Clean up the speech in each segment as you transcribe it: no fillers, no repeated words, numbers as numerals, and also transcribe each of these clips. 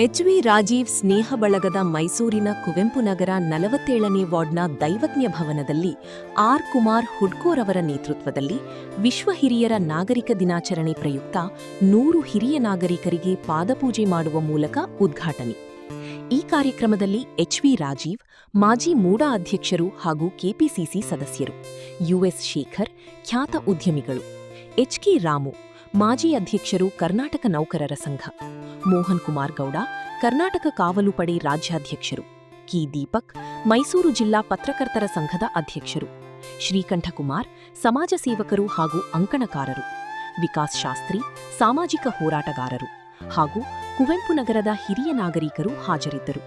ಎಚ್.ವಿ. ರಾಜೀವ್ ಸ್ನೇಹ ಬಳಗದ ಮೈಸೂರಿನ ಕುವೆಂಪು ನಗರ 47ನೇ ವಾರ್ಡ್ನ ದೈವಜ್ಞ ಭವನದಲ್ಲಿ ಆರ್. ಕುಮಾರ್ ಹುಡ್ಕೋರವರ ನೇತೃತ್ವದಲ್ಲಿ ವಿಶ್ವ ಹಿರಿಯರ ನಾಗರಿಕ ದಿನಾಚರಣೆ ಪ್ರಯುಕ್ತ 100 ಹಿರಿಯ ನಾಗರಿಕರಿಗೆ ಪಾದಪೂಜೆ ಮಾಡುವ ಮೂಲಕ ಉದ್ಘಾಟನೆ. ಈ ಕಾರ್ಯಕ್ರಮದಲ್ಲಿ ಎಚ್.ವಿ. ರಾಜೀವ್, ಮಾಜಿ ಮೂಡಾ ಅಧ್ಯಕ್ಷರು ಹಾಗೂ ಕೆಪಿಸಿಸಿ ಸದಸ್ಯರು, ಯುಎಸ್ ಶೇಖರ್, ಖ್ಯಾತ ಉದ್ಯಮಿಗಳು, ಎಚ್.ಕೆ. ರಾಮು, ಮಾಜಿ ಅಧ್ಯಕ್ಷರು ಕರ್ನಾಟಕ ನೌಕರರ ಸಂಘ, ಮೋಹನ್ ಕುಮಾರ್ ಗೌಡ, ಕರ್ನಾಟಕ ಕಾವಲು ಪಡೆ ರಾಜ್ಯಾಧ್ಯಕ್ಷರು, ಕಿ. ದೀಪಕ್, ಮೈಸೂರು ಜಿಲ್ಲಾ ಪತ್ರಕರ್ತರ ಸಂಘದ ಅಧ್ಯಕ್ಷರು, ಶ್ರೀಕಂಠಕುಮಾರ್, ಸಮಾಜ ಸೇವಕರು ಹಾಗೂ ಅಂಕಣಕಾರರು, ವಿಕಾಸ್ ಶಾಸ್ತ್ರಿ, ಸಾಮಾಜಿಕ ಹೋರಾಟಗಾರರು ಹಾಗೂ ಕುವೆಂಪು ನಗರದ ಹಿರಿಯ ನಾಗರಿಕರು ಹಾಜರಿದ್ದರು.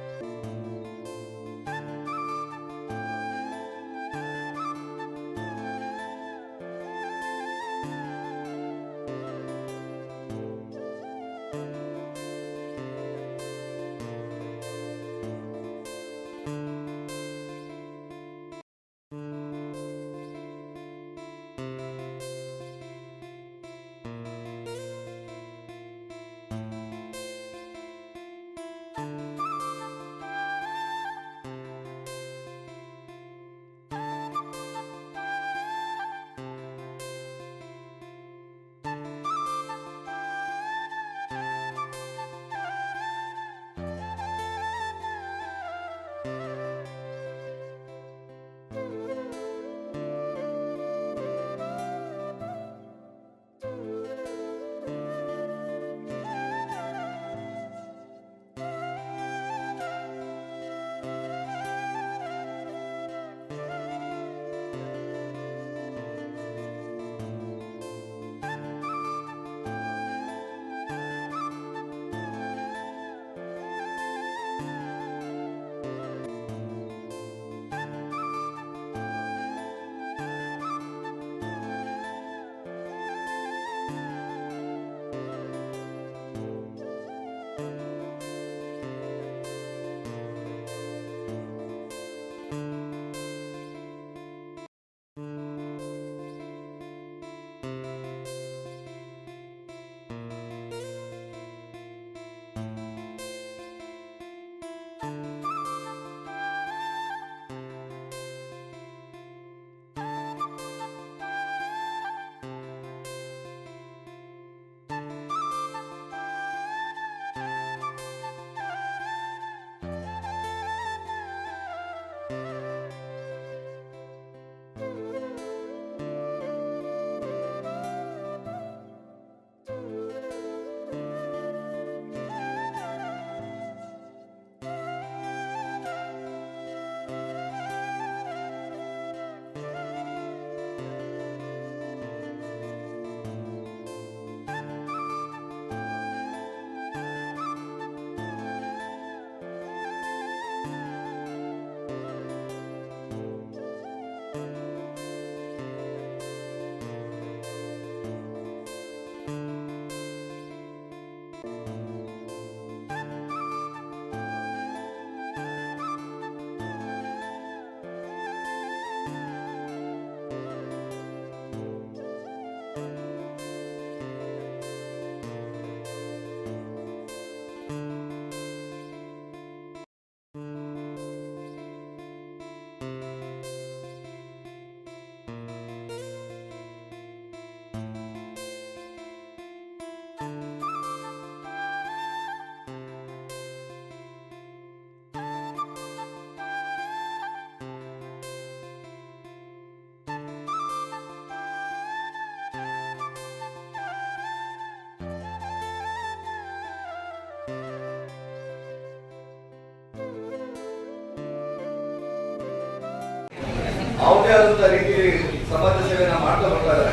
ಅವರೇ ಆದಂತ ರೀತಿಯಲ್ಲಿ ಸಮಾಜ ಸೇವೆಯನ್ನ ಮಾಡ್ತಾ ಬರ್ತಾ ಇದ್ದಾರೆ.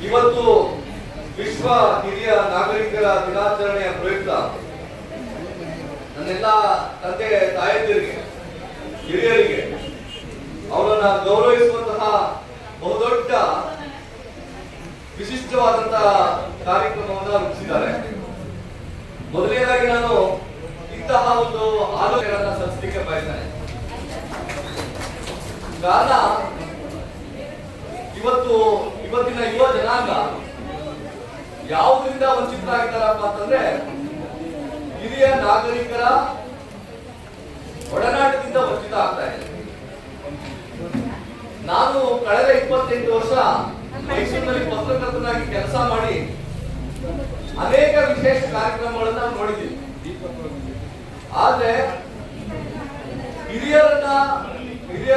ಇವತ್ತು ವಿಶ್ವ ಹಿರಿಯ ನಾಗರಿಕರ ದಿನಾಚರಣೆಯ ಪ್ರಯುಕ್ತ ನನ್ನೆಲ್ಲ ತಂದೆ ತಾಯಂದಿರಿಗೆ, ಹಿರಿಯರಿಗೆ ಅವರನ್ನ ಗೌರವಿಸುವಂತಹ ಬಹುದೊಡ್ಡ ವಿಶಿಷ್ಟವಾದಂತಹ ಕಾರ್ಯಕ್ರಮವನ್ನು ರೂಪಿಸಿದ್ದಾರೆ. ಮೊದಲನೇದಾಗಿ ನಾನು ಇಂತಹ ಒಂದು ಆಲೋಚನೆಗಳನ್ನ ಸಲ್ಲಿಸಲಿಕ್ಕೆ ಬಯಸ್ತೇನೆ. ಕಾರಣ ಇವತ್ತಿನ ಯುವ ಜನಾಂಗ ಯಾವುದರಿಂದ ವಂಚಿತರಾಗಿದ್ದಾರಪ್ಪ ಅಂತಂದ್ರೆ ಹಿರಿಯ ನಾಗರಿಕರ ಒಡನಾಟದಿಂದ ವಂಚಿತ ಆಗ್ತಾ ಇದೆ. ನಾನು ಕಳೆದ 28 ವರ್ಷ ಮೈಸೂರಿನಲ್ಲಿ ಪತ್ರಕರ್ತನಾಗಿ ಕೆಲಸ ಮಾಡಿ ಅನೇಕ ವಿಶೇಷ ಕಾರ್ಯಕ್ರಮಗಳನ್ನ ನೋಡಿದ್ದೀವಿ. ಆದ್ರೆ ಹಿರಿಯ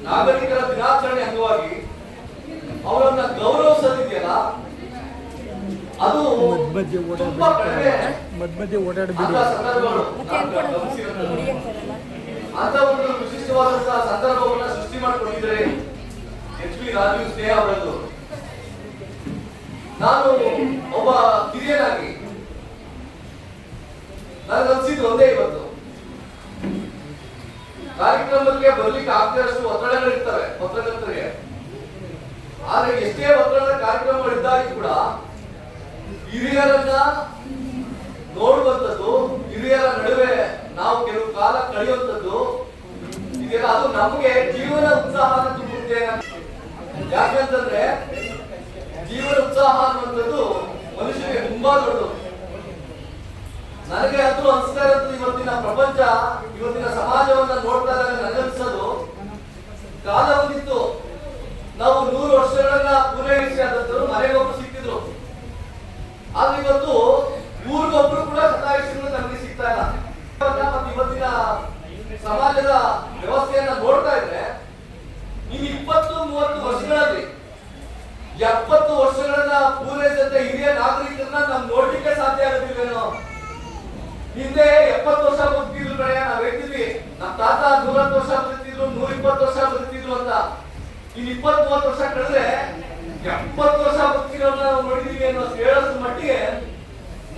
ನಾಗರಿಕರ ದಿನಾಚರಣೆ ಅಂಗವಾಗಿ ಅವರನ್ನ ಗೌರವಿಸೋದಿದೆಯಲ್ಲ, ಅದು ತುಂಬಾ ಕಡಿಮೆ ಸಂದರ್ಭಗಳು ಅಂತ ಒಂದು ವಿಶಿಷ್ಟವಾದಂತಹ ಸಂದರ್ಭವನ್ನ ಸೃಷ್ಟಿ ಮಾಡಿಕೊಂಡಿದ್ದಾರೆ ಎಚ್ ಪಿ ರಾಜೀವ್ ಸ್ನೇಹ ಅವರದ್ದು. ನಾನು ಒಬ್ಬ ಹಿರಿಯನಾಗಿ ನನಗನ್ಸಿದ್ದು ಒಂದೇ, ಇವತ್ತು ಕಾರ್ಯಕ್ರಮಕ್ಕೆ ಬರ್ಲಿಕ್ಕೆ ಆಗದಷ್ಟು ಒತ್ತಡಗಳಿರ್ತವೆ ಪತ್ರಕರ್ತರಿಗೆ. ಆದ್ರೆ ಎಷ್ಟೇ ಒತ್ತಡದ ಕಾರ್ಯಕ್ರಮಗಳಿದ್ದಾಗ ಕೂಡ ಹಿರಿಯರನ್ನ ನೋಡುವಂಥದ್ದು, ಹಿರಿಯರ ನಡುವೆ ನಾವು ಕೆಲವು ಕಾಲ ಕಳೆಯುವಂಥದ್ದು ಇದೆಲ್ಲ ಅದು ನಮಗೆ ಜೀವನ ಉತ್ಸಾಹನ ತುಂಬುತ್ತೆ. ಯಾಕಂತಂದ್ರೆ ಜೀವನ ಉತ್ಸಾಹ ಅನ್ನುವಂಥದ್ದು ಮನುಷ್ಯನಿಗೆ ತುಂಬಾ ದೊಡ್ಡದು. ನನಗೆ ಅಂತೂ ಅನಿಸ್ತಾ ಇರೋದು, ಇವತ್ತಿನ ಪ್ರಪಂಚ, ಇವತ್ತಿನ ಸಮಾಜವನ್ನ ನೋಡ್ತಾ ಇದ್ದಾಗ ನನಗನ್ಸೋದು, ಕಾಲ ಒಂದಿತ್ತು ನಾವು 100 ವರ್ಷಗಳನ್ನ ಪೂರೈಸಿ ಆದವರು ಮನೆಗೊಬ್ಬರು ಸಿಕ್ತಿದ್ರು. ಆದ್ರೆ ಇವತ್ತು ಊರಿಗೊಬ್ರು ಕೂಡ ಸತಾಯಿಸಿಗಳು ನಮಗೆ ಸಿಗ್ತಾ ಇಲ್ಲ. ಮತ್ತೆ ಇವತ್ತಿನ ಸಮಾಜದ ವ್ಯವಸ್ಥೆಯನ್ನ ನೋಡ್ತಾ ಇದ್ರೆ, ನೀವು 20-30 ವರ್ಷಗಳಲ್ಲಿ 70 ವರ್ಷಗಳನ್ನ ಪೂರೈಸಿದಂತ ಹಿರಿಯ ನಾಗರಿಕರನ್ನ ನಾವು ನೋಡ್ಲಿಕ್ಕೆ ಸಾಧ್ಯ ಆಗೋದಿಲ್ವೇನೋ. ಹಿಂದೆ 70 ವರ್ಷ ಬದುಕಿದ್ರು ಕಡೆ ನಾವ್ ಹೇಳ್ತಿದ್ವಿ, ನಮ್ಮ ತಾತ 110 ವರ್ಷ ಬದುಕಿದ್ರು, 120 ವರ್ಷ ಬದುಕಿದ್ರು ಅಂತ. ಇನ್ 20-30 ವರ್ಷ ಕಳೆದ್ರೆ 70 ವರ್ಷ ಬದುಕಿರೋನ್ನ ನಾವು ನೋಡಿದೀವಿ ಅನ್ನೋ ಹೇಳೋದ್ರ ಮಟ್ಟಿಗೆ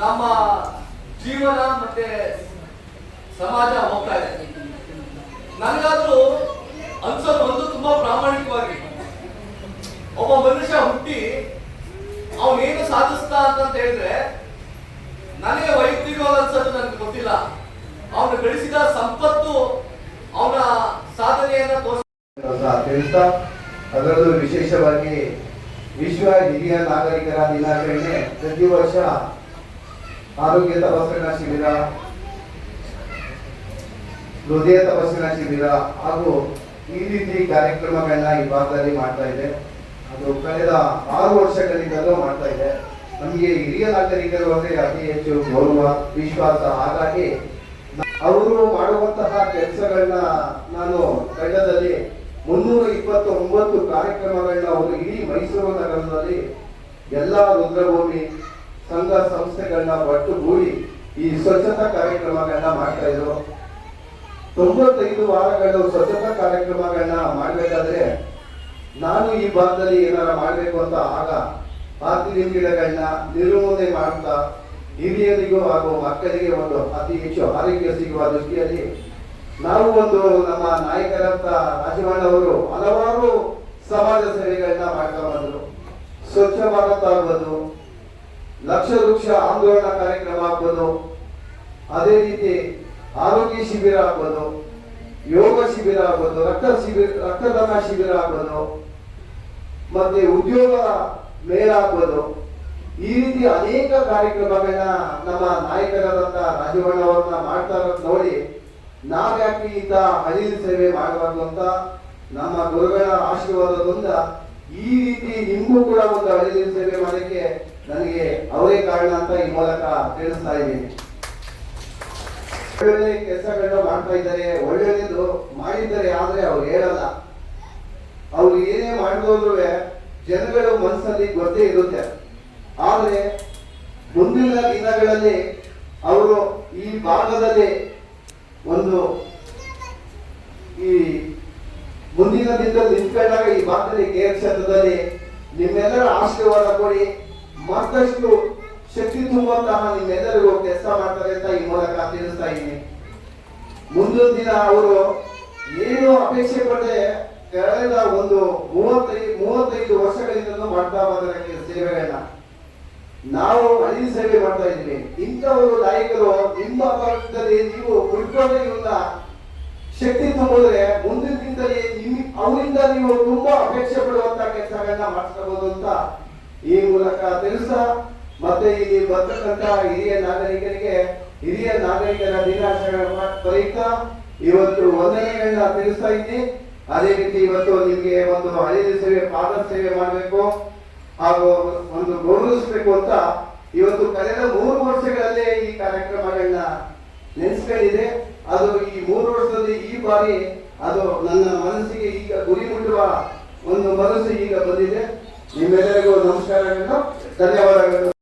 ನಮ್ಮ ಜೀವನ ಮತ್ತೆ ಸಮಾಜ ಹೋಗ್ತಾ ಇದೆ. ನನಗಾದ್ರೂ ಅನ್ಸೋದು ಒಂದು, ತುಂಬಾ ಪ್ರಾಮಾಣಿಕವಾಗಿ ಒಬ್ಬ ಮನುಷ್ಯ ಹುಟ್ಟಿ ಅವನೇನು ಸಾಧಿಸ್ತಾ ಅಂತ ಹೇಳಿದ್ರೆ, ನನಗೆ ವೈಯಕ್ತಿಕವಾಗಿ ಅನ್ಸೋದು ನನಗೆ ಗೊತ್ತಿಲ್ಲ. ಅವನು ಗಳಿಸಿದ ಸಂಪತ್ತು, ಅವನ ಸಾಧನೆಯನ್ನ ತಿಳಿಸ್ತಾ, ಅದರಲ್ಲೂ ವಿಶೇಷವಾಗಿ ವಿಶ್ವ ಹಿರಿಯ ನಾಗರಿಕರ ದಿನಾಚರಣೆ ಪ್ರತಿ ವರ್ಷ ಆರೋಗ್ಯ ತಪಾಸಣಾ ಶಿಬಿರ, ಹೃದಯ ತಪಾಸಣಾ ಶಿಬಿರ ಹಾಗೂ ಈ ರೀತಿ ಕಾರ್ಯಕ್ರಮಗಳನ್ನ ಈ ಭಾಗದಲ್ಲಿ ಮಾಡ್ತಾ ಇದೆ. ಅದು ಕಳೆದ 6 ವರ್ಷಗಳಿಂದಲೂ ಮಾಡ್ತಾ ಇದೆ. ನಮಗೆ ಹಿರಿಯ ನಾಗರಿಕರು ಅಂದ್ರೆ ಅತಿ ಹೆಚ್ಚು ಗೌರವ, ವಿಶ್ವಾಸ. ಹಾಗಾಗಿ ಅವರು ಮಾಡುವಂತಹ ಕೆಲಸಗಳನ್ನ ನಾನು ತಂಡದಲ್ಲಿ 329 ಕಾರ್ಯಕ್ರಮಗಳನ್ನ ಅವರು ಇಡೀ ಮೈಸೂರು ನಗರದಲ್ಲಿ ಎಲ್ಲ ರುದ್ರಭೂಮಿ ಸಂಘ ಸಂಸ್ಥೆಗಳನ್ನ ಒಟ್ಟುಗೂಡಿ ಈ ಸ್ವಚ್ಛತಾ ಕಾರ್ಯಕ್ರಮಗಳನ್ನ ಮಾಡ್ತಾ ಇದ್ರು. 95 ವಾರಗಳು ಸ್ವಚ್ಛತಾ ಕಾರ್ಯಕ್ರಮಗಳನ್ನ ಮಾಡ್ಬೇಕಾದ್ರೆ ನಾನು ಈ ಭಾಗದಲ್ಲಿ ಏನಾರ ಮಾಡ್ಬೇಕು ಅಂತ ಆಗ ಪಾರ್ಥಿವ ಗಿಡಗಳನ್ನ ನಿರ್ಮೂಲನೆ ಮಾಡ್ತಾ ಹಿರಿಯರಿಗೂ ಹಾಗೂ ಮಕ್ಕಳಿಗೆ ಒಂದು ಅತಿ ಹೆಚ್ಚು ಆರೋಗ್ಯ ಸಿಗುವ ದೃಷ್ಟಿಯಲ್ಲಿ ನಾವು ಒಂದು ನಮ್ಮ ನಾಯಕರಂತ ರಾಜವಣ್ಣವರು ಹಲವಾರು ಸಮಾಜ ಸೇವೆಗಳನ್ನ ಮಾಡ್ತಾ ಬಂದ್ರು. ಸ್ವಚ್ಛ ಭಾರತ ಆಗ್ಬೋದು, ಲಕ್ಷ ವೃಕ್ಷ ಆಂದೋಲನ ಕಾರ್ಯಕ್ರಮ ಆಗ್ಬೋದು, ಅದೇ ರೀತಿ ಆರೋಗ್ಯ ಶಿಬಿರ ಆಗ್ಬೋದು, ಯೋಗ ಶಿಬಿರ ಆಗ್ಬೋದು, ರಕ್ತದಾನ ಶಿಬಿರ ಆಗ್ಬೋದು, ಮತ್ತೆ ಉದ್ಯೋಗ ಮೇಳ ಆಗ್ಬೋದು. ಈ ರೀತಿ ಅನೇಕ ಕಾರ್ಯಕ್ರಮಗಳನ್ನ ನಮ್ಮ ನಾಯಕರಾದಂತ ರಾಜವಣ್ಣವ್ರನ್ನ ಮಾಡ್ತಾ ಇರೋದು ನೋಡಿ, ನಾವ್ಯಾಕೆ ಇಂತ ಅಳಿಲು ಸೇವೆ ಮಾಡಬಾರ್ದು ಅಂತ ನಮ್ಮ ಗುರುಗಳ ಆಶೀರ್ವಾದದಿಂದ ಈ ರೀತಿ ನಿಮಗೂ ಕೂಡ ಒಂದು ಅಳಿಲು ಸೇವೆ ಮಾಡಲಿಕ್ಕೆ ನನಗೆ ಅವರೇ ಕಾರಣ ಅಂತ ಈ ಮೂಲಕ ತಿಳಿಸ್ತಾ ಇದ್ದೀನಿ. ಒಳ್ಳೊಳ್ಳೆ ಕೆಲಸಗಳನ್ನ ಮಾಡ್ತಾ ಇದ್ದಾರೆ, ಒಳ್ಳೊಳ್ಳೆದು ಮಾಡಿದ್ದಾರೆ. ಆದ್ರೆ ಅವ್ರು ಹೇಳಲ್ಲ. ಅವ್ರು ಏನೇ ಮಾಡಿದ್ರು ಜನಗಳ ಮನಸ್ಸಲ್ಲಿ ಗೊತ್ತೇ ಇರುತ್ತೆ. ಆದ್ರೆ ಮುಂದಿನ ದಿನಗಳಲ್ಲಿ ಅವರು ಈ ಭಾಗದಲ್ಲಿ ಒಂದು ಈ ಮುಂದಿನ ದಿನದಲ್ಲಿ ನಿಂತ್ಕೊಂಡಾಗ ಈ ಭಾಗದಲ್ಲಿ ಕೇರ್ ಕ್ಷೇತ್ರದಲ್ಲಿ ನಿಮ್ಮೆಲ್ಲರ ಆಶೀರ್ವಾದ ಕೊಡಿ, ಮತ್ತಷ್ಟು ಶಕ್ತಿ ತುಂಬುವಂತಹ ನಿಮ್ಮೆಲ್ಲರಿಗೂ ಕೆಲಸ ಮಾಡ್ತಾರೆ ಅಂತ ಈ ಮೂಲಕ ತಿಳಿಸ್ತಾ ಇದ್ದೀನಿ. ಮುಂದಿನ ದಿನ ಅವರು ಏನು ಅಪೇಕ್ಷೆ ಪಡದೆ ಕಳೆದ ಒಂದು 35 ವರ್ಷಗಳಿಂದ ಮಾಡ್ತಾ ಬಂದರೆ ಸೇವೆಗಳನ್ನ ನಾವು ಅಳಿಲು ಸೇವೆ ಮಾಡ್ತಾ ಇದ್ದೀವಿ. ಇಂಥವರು ನಾಯಕರು ನಿಮ್ಮ ಭಾಗದಲ್ಲಿ ನೀವು ಉಳ್ಕೊಂಡ್ರೆ ಇವನ್ನ ಶಕ್ತಿ ತುಂಬಿದ್ರೆ ಮುಂದಿನ ದಿನದಲ್ಲಿ ಅವರಿಂದ ನೀವು ತುಂಬಾ ಅಪೇಕ್ಷೆ ಪಡುವಂತ ಕೆಲಸಗಳನ್ನ ಮಾಡಿಸ್ಕೋಬಹುದು ಅಂತ ಈ ಮೂಲಕ ತಿಳಿಸ, ಮತ್ತೆ ಇಲ್ಲಿ ಬರ್ತಕ್ಕಂತ ಹಿರಿಯ ನಾಗರಿಕರಿಗೆ ಹಿರಿಯ ನಾಗರಿಕರ ದಿನಾಚರಣೆ ಪ್ರಯುಕ್ತ ಇವತ್ತು ವಂದನೆಗಳನ್ನ ತಿಳಿಸ್ತಾ ಇದ್ದೀನಿ. ಅದೇ ರೀತಿ ಇವತ್ತು ನಿಮಗೆ ಒಂದು ಹಳಿದ ಸೇವೆ, ಪಾದ ಸೇವೆ ಮಾಡಬೇಕು ಹಾಗೂ ಒಂದು ಗೌರವಿಸಬೇಕು ಅಂತ ಇವತ್ತು ಕಳೆದ 3 ವರ್ಷಗಳಲ್ಲೇ ಈ ಕಾರ್ಯಕ್ರಮಗಳನ್ನ ನೆನೆಸ್ಕೊಂಡಿದೆ. ಅದು ಈ 3 ವರ್ಷದಲ್ಲಿ ಈ ಬಾರಿ ಅದು ನನ್ನ ಮನಸ್ಸಿಗೆ ಈಗ ಗುರಿ ಮುಟ್ಟುವ ಒಂದು ಮನಸ್ಸು ಈಗ ಬಂದಿದೆ. ನಿಮ್ಮೆಲ್ಲರಿಗೂ ನಮಸ್ಕಾರಗಳು, ಧನ್ಯವಾದಗಳು.